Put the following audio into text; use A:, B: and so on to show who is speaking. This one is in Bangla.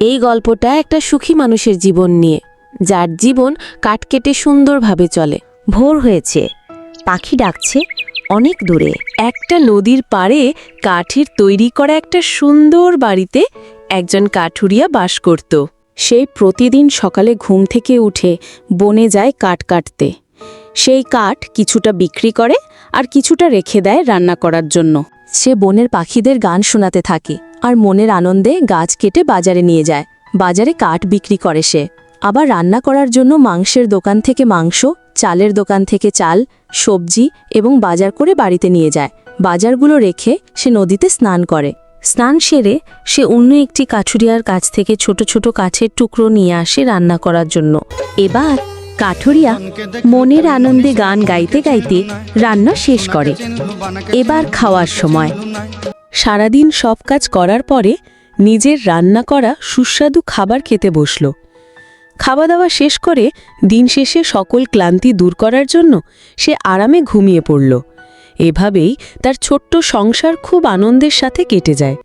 A: এই গল্পটা একটা সুখী মানুষের জীবন নিয়ে, যার জীবন কাঠ কেটে সুন্দরভাবে চলে।
B: ভোর হয়েছে, পাখি ডাকছে অনেক দূরে।
A: একটা নদীর পাড়ে কাঠের তৈরি করা একটা সুন্দর বাড়িতে একজন কাঠুরিয়া বাস করত।
B: সে প্রতিদিন সকালে ঘুম থেকে উঠে বনে যায় কাঠ কাটতে। সেই কাঠ কিছুটা বিক্রি করে আর কিছুটা রেখে দেয় রান্না করার জন্য। সে বনের পাখিদের গান শোনাতে থাকে আর মনের আনন্দে গাছ কেটে বাজারে নিয়ে যায়। বাজারে কাঠ বিক্রি করে সে। আবার রান্না করার জন্য মাংসের দোকান থেকে মাংস, চালের দোকান থেকে চাল, সবজি এবং বাজার করে বাড়িতে নিয়ে যায়। বাজারগুলো রেখে সে নদীতে স্নান করে। স্নান সেরে সে অন্য একটি কাঠুরিয়ার কাছ থেকে ছোট ছোট কাঠের টুকরো নিয়ে আসে রান্না করার জন্য। এবার কাঠুরিয়া মনের আনন্দে গান গাইতে গাইতে রান্না শেষ করে। এবার খাওয়ার সময়।
A: সারাদিন সব কাজ করার পরে নিজের রান্না করা সুস্বাদু খাবার খেতে বসল। খাওয়া দাওয়া শেষ করে দিন শেষে সকল ক্লান্তি দূর করার জন্য সে আরামে ঘুমিয়ে পড়ল। এভাবেই তার ছোট্ট সংসার খুব আনন্দের সাথে কেটে যায়।